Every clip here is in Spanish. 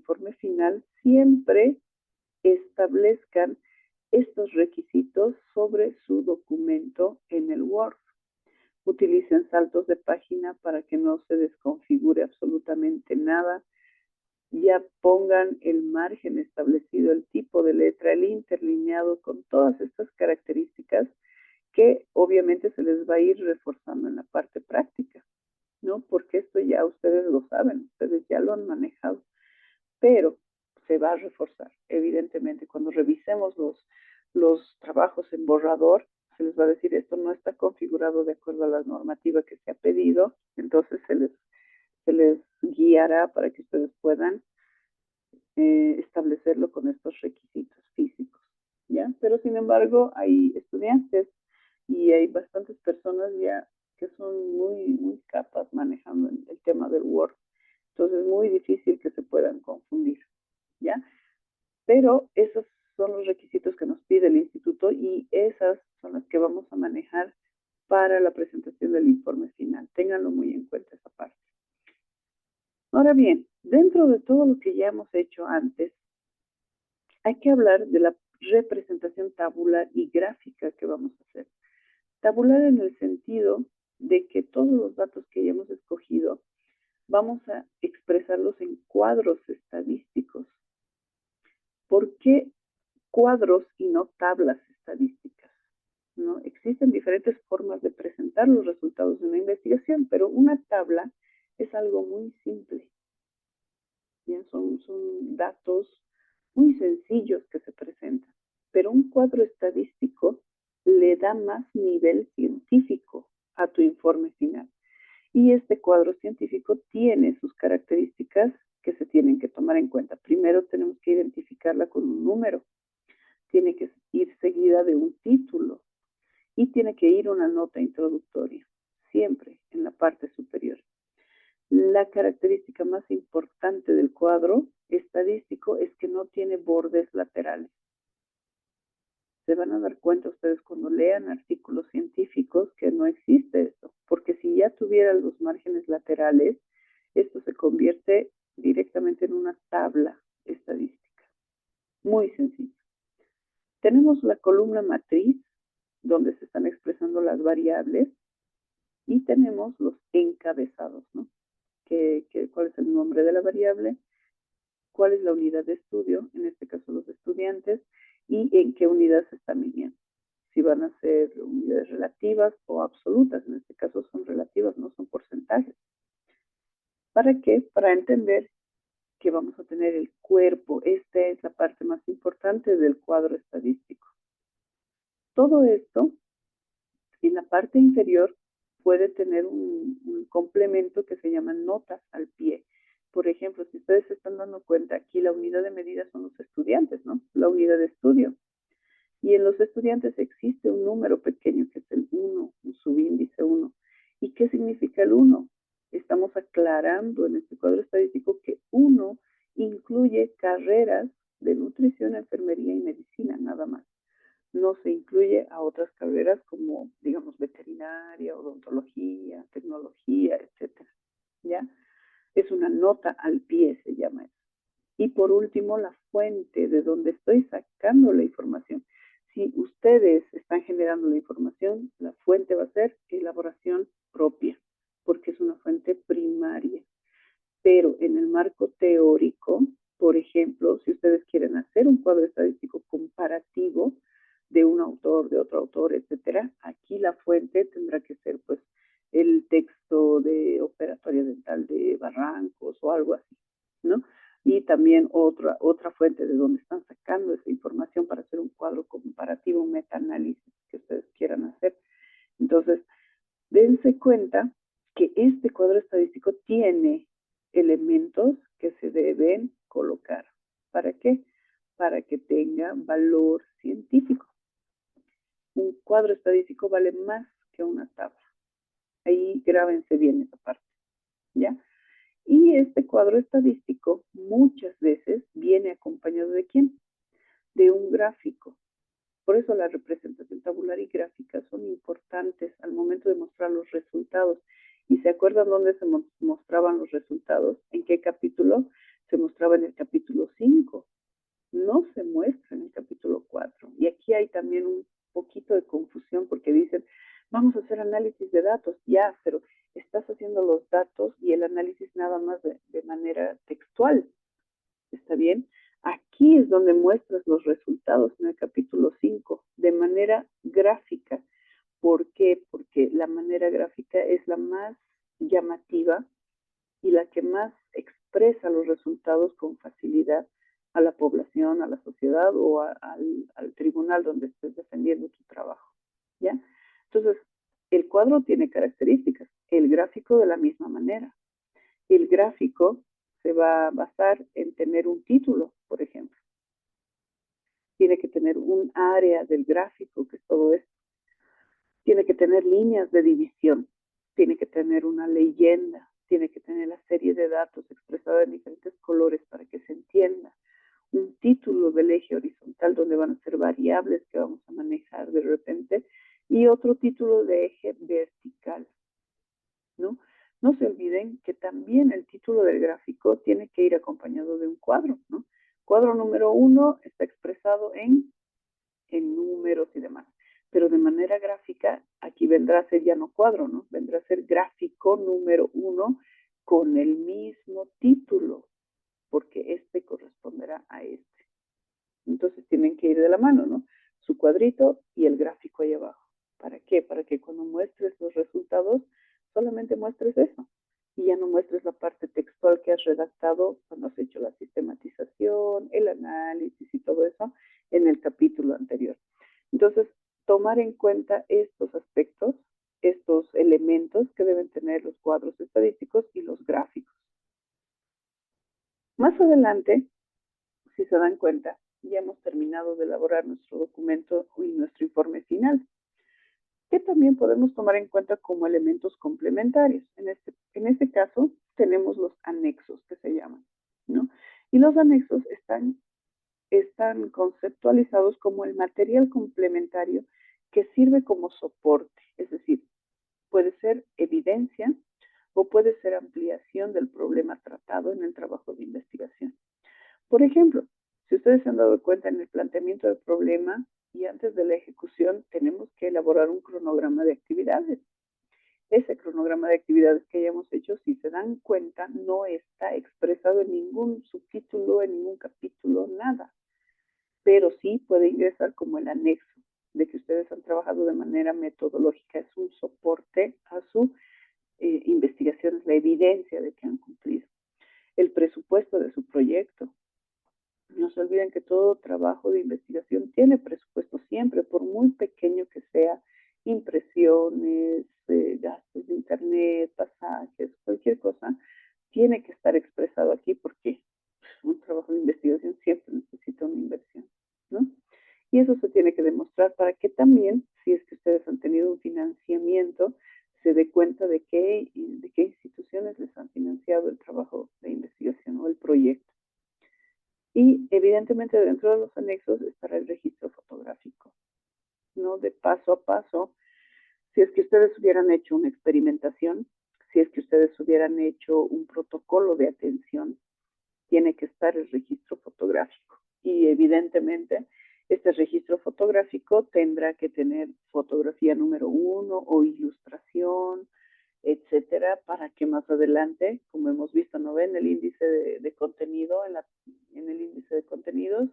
informe final siempre establezcan estos requisitos sobre su documento en el Word. Utilicen saltos de página para que no se desconfigure absolutamente nada. Ya pongan el margen establecido, el tipo de letra, el interlineado, con todas estas características que obviamente se les va a ir reforzando en la parte práctica, ¿no? Porque esto ya ustedes lo saben, ustedes ya lo han manejado, pero se va a reforzar, evidentemente. Cuando revisemos los trabajos en borrador, se les va a decir esto no está configurado de acuerdo a la normativa que se ha pedido, entonces se les guiará para que ustedes puedan establecerlo con estos requisitos físicos, ¿ya? Pero sin embargo, hay estudiantes y hay bastantes personas ya que son muy capas manejando el tema del Word. Entonces es muy difícil que se puedan confundir, ¿ya? Pero esos son los requisitos que nos pide el instituto y esas son las que vamos a manejar para la presentación del informe final. Ténganlo muy en cuenta esa parte. Ahora bien, dentro de todo lo que ya hemos hecho antes, hay que hablar de la representación tabular y gráfica que vamos a hacer. Tabular en el sentido de que todos los datos que ya hemos escogido vamos a expresarlos en cuadros estadísticos. ¿Por qué cuadros y no tablas estadísticas? ¿No? Existen diferentes formas de presentar los resultados de una investigación, pero una tabla es algo muy simple. ¿Ya? Son datos muy sencillos que se presentan, pero un cuadro estadístico le da más nivel científico a tu informe final. Y este cuadro científico tiene sus características que se tienen que tomar en cuenta. Primero tenemos que identificarla con un número, tiene que ir seguida de un título y tiene que ir una nota introductoria, siempre en la parte superior. La característica más importante del cuadro estadístico es que no tiene bordes laterales. Se van a dar cuenta ustedes cuando lean artículos científicos que no existe esto, porque si ya tuvieran los márgenes laterales, esto se convierte directamente en una tabla estadística. Muy sencillo. Tenemos la columna matriz, donde se están expresando las variables, y tenemos los encabezados, ¿no? ¿Cuál es el nombre de la variable? ¿Cuál es la unidad de estudio? En este caso los estudiantes, y en qué unidad se está midiendo. Si van a ser unidades relativas o absolutas, en este caso son relativas, no son porcentajes. ¿Para qué? Para entender que vamos a tener el cuerpo. Esta es la parte más importante del cuadro estadístico. Todo esto, en la parte inferior, puede tener un complemento que se llama notas al pie. Por ejemplo, si ustedes se están dando cuenta, aquí la unidad de medida son los estudiantes, ¿no? La unidad de estudio. Y en los estudiantes existe un número pequeño que es el 1, un subíndice 1. ¿Y qué significa el 1? Estamos aclarando en este cuadro estadístico que 1 incluye carreras de nutrición, enfermería y medicina, nada más. No se incluye a otras carreras como, digamos, veterinaria, odontología, tecnología, etcétera, ¿ya? Es una nota al pie, se llama eso. Y por último, la fuente de donde estoy sacando la información. Si ustedes están generando la información, la fuente va a ser elaboración propia, porque es una fuente primaria. Pero en el marco teórico, por ejemplo, si ustedes quieren hacer un cuadro estadístico comparativo de un autor, de otro autor, etcétera, aquí la fuente tendrá que ser, pues, el texto de Operatoria Dental de Barrancos o algo así, ¿no? Y también otra fuente de donde están sacando esa información para hacer un cuadro comparativo, un metaanálisis que ustedes quieran hacer. Entonces, dense cuenta que este cuadro estadístico tiene elementos que se deben colocar. ¿Para qué? Para que tenga valor científico. Un cuadro estadístico vale más que una tabla. Ahí grábense bien esa parte, ¿ya? Y este cuadro estadístico muchas veces viene acompañado ¿de quién? De un gráfico. Por eso la representación tabular y gráfica son importantes al momento de mostrar los resultados. ¿Y se acuerdan dónde se mostraban los resultados? ¿En qué capítulo? Se mostraban mostraba en el capítulo 5, no se muestra en el capítulo 4. Y aquí hay también un poquito de confusión porque dicen, vamos a hacer análisis de datos, ya, pero estás haciendo los datos y el análisis nada más de manera textual, ¿está bien? Aquí es donde muestras los resultados en el capítulo 5 de manera gráfica. ¿Por qué? Porque la manera gráfica es la más llamativa y la que más expresa los resultados con facilidad a la población, a la sociedad o al tribunal donde estés defendiendo tu trabajo, ¿ya? Entonces, el cuadro tiene características, el gráfico de la misma manera. El gráfico se va a basar en tener un título, por ejemplo. Tiene que tener un área del gráfico, que es todo esto. Tiene que tener líneas de división, tiene que tener una leyenda, tiene que tener la serie de datos expresada en diferentes colores para que se entienda, un título del eje horizontal donde van a ser variables que vamos a manejar de repente y otro título de eje vertical, ¿no? No se olviden que también el título del gráfico tiene que ir acompañado de un cuadro, ¿no? Cuadro número 1 está expresado en números y demás. Pero de manera gráfica, aquí vendrá a ser ya no cuadro, ¿no? Vendrá a ser gráfico número 1 con el mismo título, porque este corresponderá a este. Entonces tienen que ir de la mano, ¿no? Su cuadrito y el gráfico ahí abajo. ¿Para qué? Para que cuando muestres los resultados, solamente muestres eso. Y ya no muestres la parte textual que has redactado cuando has hecho la sistematización, el análisis y todo eso en el capítulo anterior. Entonces, tomar en cuenta estos aspectos, estos elementos que deben tener los cuadros estadísticos y los gráficos. Más adelante, si se dan cuenta, ya hemos terminado de elaborar nuestro documento y nuestro informe final, que también podemos tomar en cuenta como elementos complementarios. En este caso, tenemos los anexos que se llaman, ¿no? Y los anexos están conceptualizados como el material complementario que sirve como soporte, es decir, puede ser evidencia o puede ser ampliación del problema tratado en el trabajo de investigación. Por ejemplo, si ustedes se han dado cuenta en el planteamiento del problema y antes de la ejecución, tenemos que elaborar un cronograma de actividades. Ese cronograma de actividades que hayamos hecho, si se dan cuenta, no está expresado en ningún subtítulo, en ningún capítulo, nada. Pero sí puede ingresar como el anexo de que ustedes han trabajado de manera metodológica. Es un soporte a su investigación, es la evidencia de que han cumplido. El presupuesto de su proyecto. No se olviden que todo trabajo de investigación tiene presupuesto siempre, por muy pequeño que sea, impresiones, gastos de internet, pasajes, cualquier cosa, tiene que estar expresado aquí porque un trabajo de investigación siempre necesita una inversión, ¿no? Y eso se tiene que demostrar para que también, si es que ustedes han tenido un financiamiento, se dé cuenta de qué instituciones les han financiado el trabajo de investigación o el proyecto. Y evidentemente dentro de los anexos estará el registro fotográfico, ¿no? De paso a paso, si es que ustedes hubieran hecho una experimentación, si es que ustedes hubieran hecho un protocolo de atención, tiene que estar el registro fotográfico. Y evidentemente este registro fotográfico tendrá que tener fotografía número 1 o ilustración, etcétera, para que más adelante, como hemos visto, ¿no ven? El índice de contenido, en el índice de contenidos,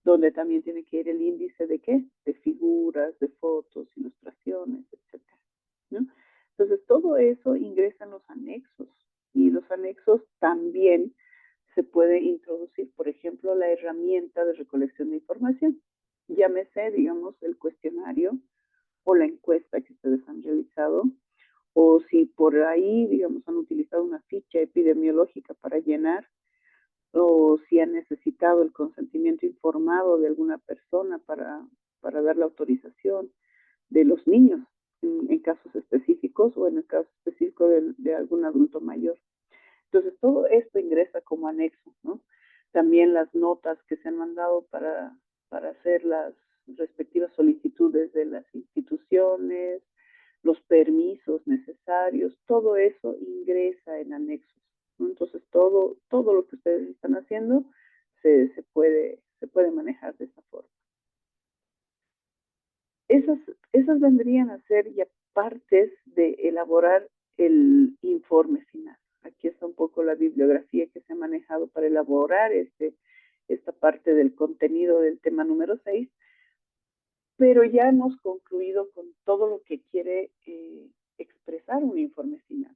donde también tiene que ir el índice de ¿qué? De figuras, de fotos, ilustraciones, etcétera, ¿no? Entonces, todo eso ingresa en los anexos y los anexos también se puede introducir, por ejemplo, la herramienta de recolección de información. Llámese, digamos, el cuestionario o la encuesta que ustedes han realizado, o si por ahí, digamos, han utilizado una ficha epidemiológica para llenar, o si han necesitado el consentimiento informado de alguna persona para dar la autorización de los niños en casos específicos o en el caso específico de algún adulto mayor. Entonces, todo esto ingresa como anexo, ¿no? También las notas que se han mandado para hacer las respectivas solicitudes de las instituciones, los permisos necesarios, todo eso ingresa en anexos, ¿no? Entonces, todo lo que ustedes están haciendo haciendo, se puede manejar de esa forma. Esas vendrían a ser ya partes de elaborar el informe final. Aquí está un poco la bibliografía que se ha manejado para elaborar esta parte del contenido del tema número 6, pero ya hemos concluido con todo lo que quiere expresar un informe final.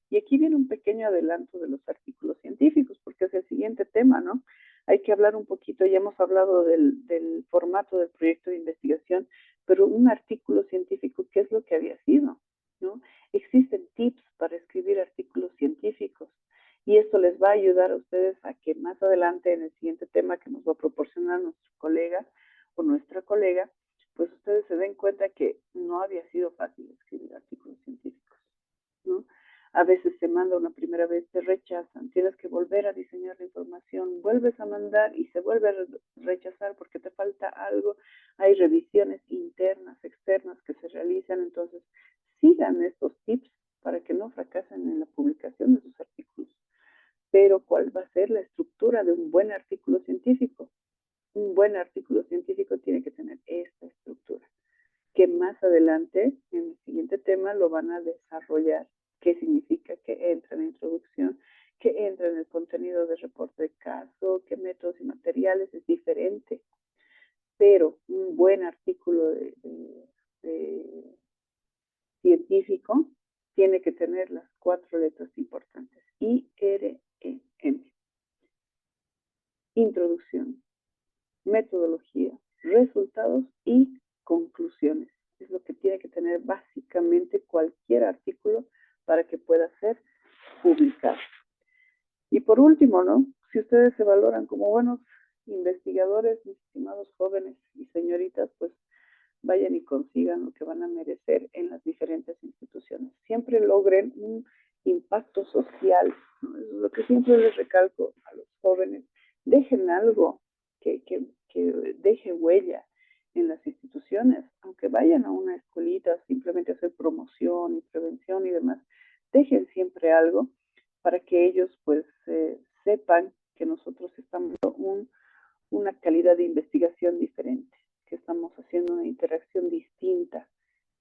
Y aquí viene un pequeño adelanto de los artículos científicos, porque es el siguiente tema, ¿no? Hay que hablar un poquito, ya hemos hablado del formato del proyecto de investigación, pero un artículo científico, ¿qué es lo que había sido? ¿No? Existen tips para escribir artículos científicos y esto les va a ayudar a ustedes a que más adelante en el siguiente tema que nos va a proporcionar nuestro colega o nuestra colega, pues ustedes se den cuenta que no había sido fácil escribir artículos científicos, ¿no? A veces se manda una primera vez, te rechazan, tienes que volver a diseñar la información, vuelves a mandar y se vuelve a rechazar porque te falta algo. Hay revisiones internas, externas que se realizan, entonces sigan estos tips para que no fracasen en la publicación de sus artículos. Pero ¿cuál va a ser la estructura de un buen artículo científico? Un buen artículo científico tiene que tener esta estructura, que más adelante, en el siguiente tema, lo van a desarrollar. ¿Qué significa? Que entra en la introducción, que entra en el contenido del reporte de caso, qué métodos y materiales es diferente. Pero un buen artículo de científico tiene que tener las 4 letras importantes: IREM. Introducción, metodología, resultados y conclusiones. Es lo que tiene que tener básicamente cualquier artículo para que pueda ser publicado. Y por último, ¿no? Si ustedes se valoran como buenos investigadores, mis estimados jóvenes y señoritas, pues vayan y consigan lo que van a merecer en las diferentes instituciones. Siempre logren un impacto social, ¿no? Eso es lo que siempre les recalco a los jóvenes. Dejen algo que deje huella en las instituciones, aunque vayan a una escuelita simplemente a hacer promoción y prevención y demás, dejen siempre algo para que ellos pues sepan que nosotros estamos dando una calidad de investigación diferente, que estamos haciendo una interacción distinta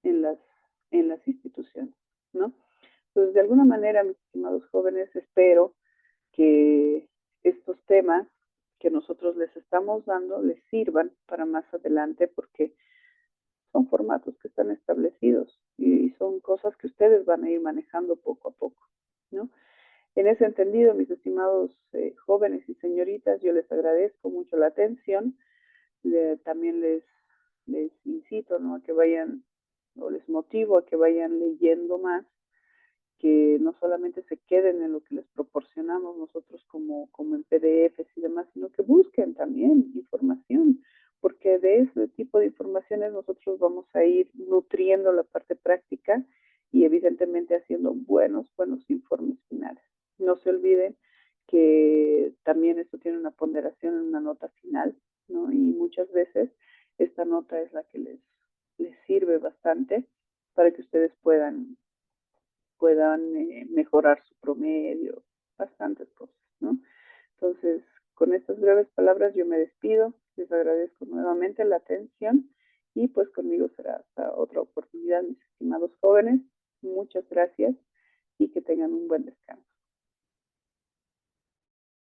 en las instituciones, ¿no? Entonces, de alguna manera, mis estimados jóvenes, espero que estos temas que nosotros les estamos dando les sirvan para más adelante, porque son formatos que están establecidos y son cosas que ustedes van a ir manejando poco a poco, ¿no? En ese entendido, mis estimados jóvenes y señoritas, yo les agradezco mucho la atención. También les incito, ¿no?, a que vayan, o les motivo a que vayan leyendo más, que no solamente se queden en lo que les proporcionamos nosotros como en PDFs y demás, sino que busquen también información, porque de ese tipo de informaciones nosotros vamos a ir nutriendo la parte práctica y evidentemente haciendo buenos informes finales. No se olviden que también esto tiene una ponderación en una nota final, ¿no? Y muchas veces esta nota es la que les sirve bastante para que ustedes puedan mejorar su promedio, bastantes cosas, ¿no? Entonces, con estas breves palabras yo me despido, les agradezco nuevamente la atención y pues conmigo será hasta otra oportunidad, mis estimados jóvenes. Muchas gracias y que tengan un buen descanso.